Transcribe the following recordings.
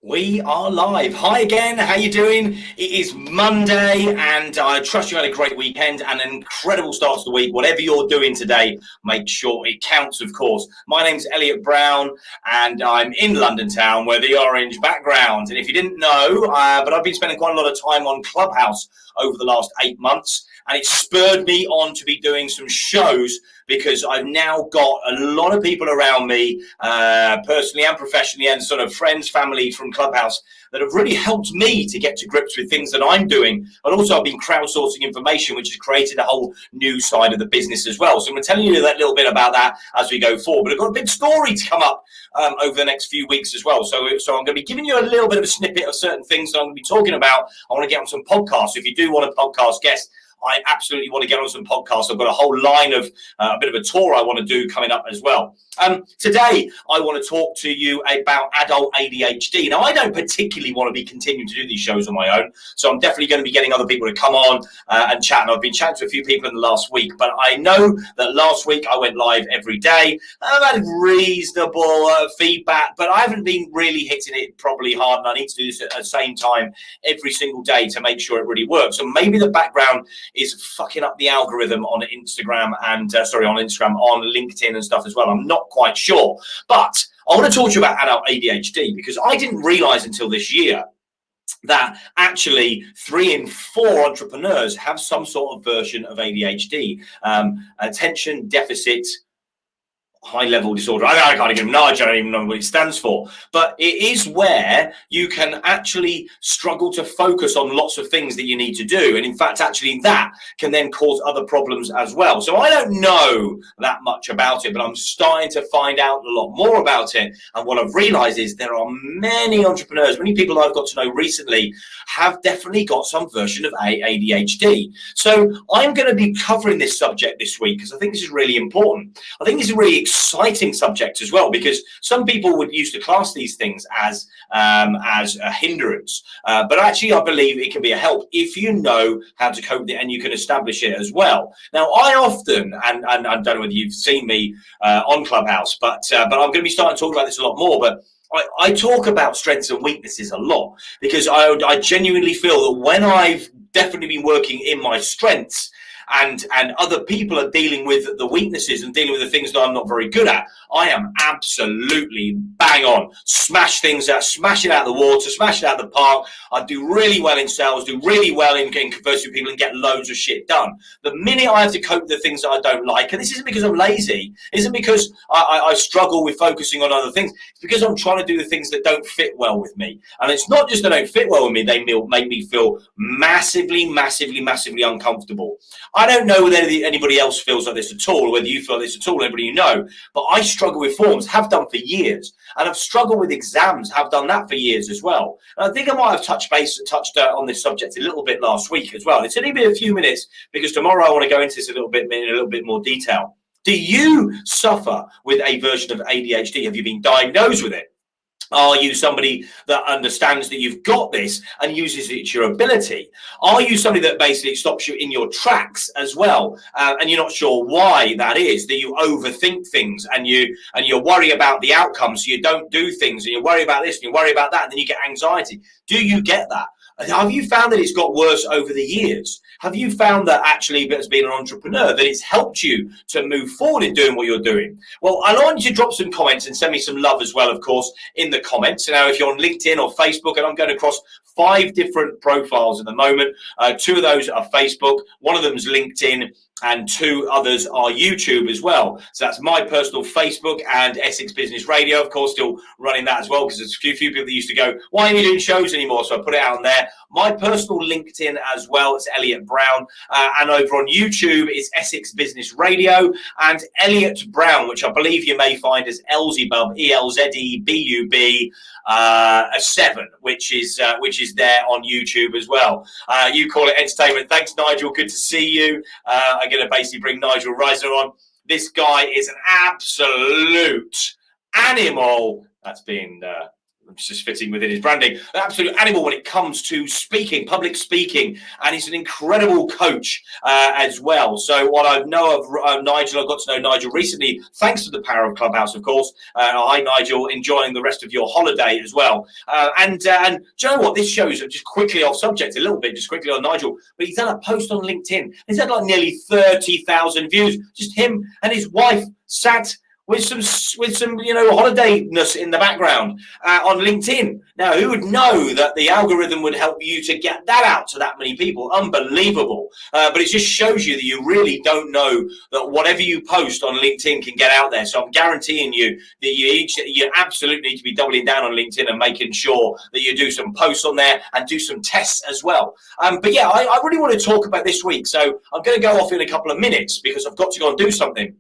We are live. Hi again. How you doing? It is Monday, and I trust you had a great weekend and an incredible start to the week. Whatever you're doing today, make sure it counts, of course. My name's Elliot Brown, and I'm in London town, where the orange background. And if you didn't know, but I've been spending quite a lot of time on Clubhouse over the last 8 months, and it spurred me on to be doing some shows because I've now got a lot of people around me, personally and professionally, and sort of friends, family from Clubhouse that have really helped me to get to grips with things that I'm doing. But also I've been crowdsourcing information, which has created a whole new side of the business as well. So I'm going to tell you that little bit about that as we go forward. But I've got a big story to come up over the next few weeks as well. So I'm going to be giving you a little bit of a snippet of certain things that I'm going to be talking about. I want to get on some podcasts. If you do want a podcast guest, I absolutely want to get on some podcasts. I've got a whole line of a bit of a tour I want to do coming up as well. Today, I want to talk to you about adult ADHD. Now, I don't particularly want to be continuing to do these shows on my own, so I'm definitely going to be getting other people to come on and chat. And I've been chatting to a few people in the last week, but I know that last week I went live every day. I've had reasonable feedback, but I haven't been really hitting it properly hard, and I need to do this at the same time every single day to make sure it really works. So maybe the background is fucking up the algorithm on Instagram and on LinkedIn and stuff as well. I'm not quite sure, but I want to talk to you about adult ADHD because I didn't realize until this year that actually 3 in 4 entrepreneurs have some sort of version of ADHD, attention deficit high-level disorder. I can't even know. I don't even know what it stands for. But it is where you can actually struggle to focus on lots of things that you need to do. And in fact, actually that can then cause other problems as well. So I don't know that much about it, but I'm starting to find out a lot more about it. And what I've realized is there are many entrepreneurs, many people I've got to know recently have definitely got some version of ADHD. So I'm going to be covering this subject this week because I think this is really important. I think this is really exciting subject as well, because some people would used to class these things as a hindrance, but actually I believe it can be a help if you know how to cope with it and you can establish it as well. Now I often, and I don't know whether you've seen me on Clubhouse, but I'm going to be starting to talk about this a lot more, but I talk about strengths and weaknesses a lot because I genuinely feel that when I've definitely been working in my strengths, and other people are dealing with the weaknesses and dealing with the things that I'm not very good at, I am absolutely bang on. Smash things out, smash it out of the water, smash it out of the park. I do really well in sales, do really well in conversing with people and get loads of shit done. The minute I have to cope with the things that I don't like, and this isn't because I'm lazy, isn't because I struggle with focusing on other things, it's because I'm trying to do the things that don't fit well with me. And it's not just they don't fit well with me, they make me feel massively uncomfortable. I don't know whether anybody else feels like this at all, or whether you feel like this at all, everybody you know, but I struggle with forms, have done for years, and I've struggled with exams, have done that for years as well. And I think I might have touched on this subject a little bit last week as well. It's only been a few minutes because tomorrow I want to go into this in a little bit more detail. Do you suffer with a version of ADHD? Have you been diagnosed with it? Are you somebody that understands that you've got this and uses it to your ability? Are you somebody that basically stops you in your tracks as well, and you're not sure why that is? That you overthink things and you worry about the outcome, so you don't do things, and you worry about this and you worry about that, and then you get anxiety. Do you get that? Have you found that it's got worse over the years? Have you found that actually, as being an entrepreneur, that it's helped you to move forward in doing what you're doing? Well, I want you to drop some comments and send me some love as well, of course, in the comments. Now, if you're on LinkedIn or Facebook, and I'm going across 5 different profiles at the moment. 2 of those are Facebook, 1 of them is LinkedIn, and 2 others are YouTube as well. So that's my personal Facebook and Essex Business Radio, of course, still running that as well, because there's a few people that used to go, why aren't you doing shows anymore? So I put it out on there. My personal LinkedIn as well, it's Elliot Brown. And over on YouTube, it's Essex Business Radio and Elliot Brown, which I believe you may find as Elzebub, ELZEBUB, a 7, which is there on YouTube as well. You call it entertainment. Thanks, Nigel. Good to see you. I'm going to basically bring Nigel Reiser on. This guy is an absolute animal. That's being just fitting within his branding, an absolute animal when it comes to speaking, public speaking, and he's an incredible coach as well. So what I know of Nigel, I got to know Nigel recently, thanks to the power of Clubhouse, of course. Hi, Nigel, enjoying the rest of your holiday as well. And do you know what? This shows, just quickly off subject a little bit, just quickly on Nigel, but he's done a post on LinkedIn. He's had like nearly 30,000 views. Just him and his wife sat with some holidayness in the background on LinkedIn. Now, who would know that the algorithm would help you to get that out to that many people? Unbelievable. But it just shows you that you really don't know that whatever you post on LinkedIn can get out there. So I'm guaranteeing you that you absolutely need to be doubling down on LinkedIn and making sure that you do some posts on there and do some tests as well. But yeah, I really want to talk about this week. So I'm going to go off in a couple of minutes because I've got to go and do something.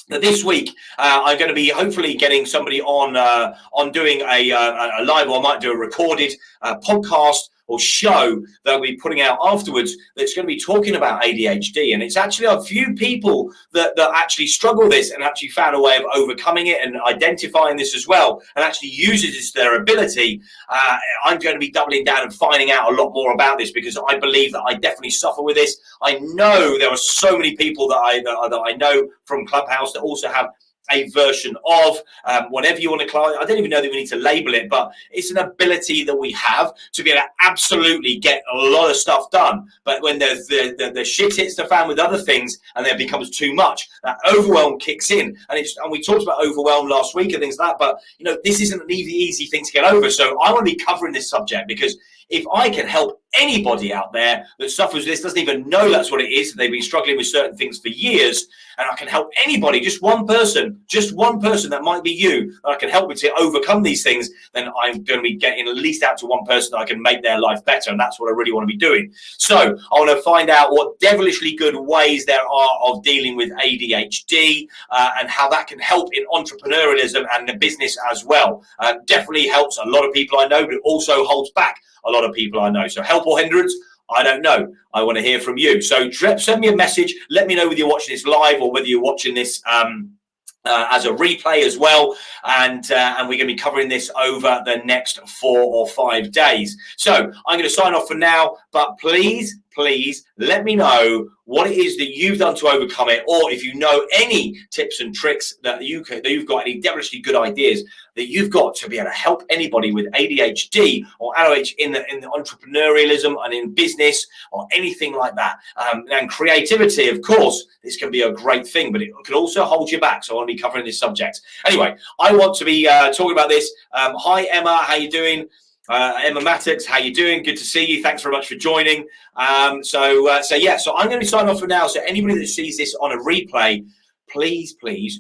This week, I'm going to be hopefully getting somebody on doing a live, or I might do a recorded podcast or show that I'll be putting out afterwards that's going to be talking about ADHD. And it's actually a few people that actually struggle with this and actually found a way of overcoming it and identifying this as well and actually uses this to their ability. I'm going to be doubling down and finding out a lot more about this because I believe that I definitely suffer with this. I know there are so many people that I know from Clubhouse that also have a version of whatever you want to call it. I don't even know that we need to label it, but it's an ability that we have to be able to absolutely get a lot of stuff done. But when there's the shit hits the fan with other things and there becomes too much, that overwhelm kicks in. And we talked about overwhelm last week and things like that, but this isn't an easy thing to get over. So I want to be covering this subject because if I can help anybody out there that suffers with this, doesn't even know that's what it is, they've been struggling with certain things for years, and I can help anybody, just one person that might be you, that I can help with to overcome these things, then I'm going to be getting at least out to one person that I can make their life better, and that's what I really want to be doing. So I want to find out what devilishly good ways there are of dealing with ADHD and how that can help in entrepreneurialism and the business as well. Definitely helps a lot of people I know, but it also holds back a lot of people I know. So help or hindrance, I don't know. I want to hear from you. So send me a message. Let me know whether you're watching this live or whether you're watching this as a replay as well. And we're going to be covering this over the next 4 or 5 days. So I'm going to sign off for now, but please let me know what it is that you've done to overcome it, or if you know any tips and tricks that you've got, any devilishly good ideas that you've got to be able to help anybody with ADHD or ADHD in the entrepreneurialism and in business or anything like that. And creativity, of course, this can be a great thing, but it can also hold you back. So I want to be covering this subject. Anyway, I want to be talking about this. Hi, Emma, how you doing? Emma Mattox, how you doing? Good to see you. Thanks very much for joining. So I'm going to sign off for now. So anybody that sees this on a replay, please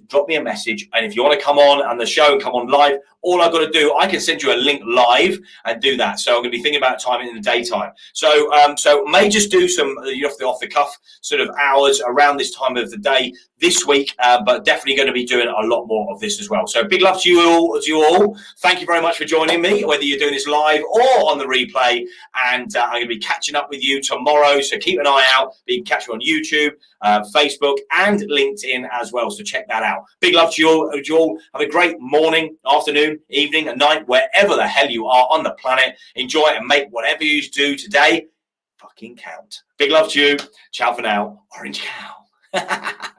drop me a message. And if you want to come on the show and come on live, all I've got to do, I can send you a link live and do that. So I'm going to be thinking about timing in the daytime. So may just do some off the cuff sort of hours around this time of the day this week, but definitely going to be doing a lot more of this as well. So big love to you all. Thank you very much for joining me, whether you're doing this live or on the replay. And I'm going to be catching up with you tomorrow. So keep an eye out. You can catch me on YouTube, Facebook, and LinkedIn as well. So check that out. Big love to you all. Have a great morning, afternoon, evening, and night, wherever the hell you are on the planet. Enjoy and make whatever you do today fucking count. Big love to you. Ciao for now. Orange cow.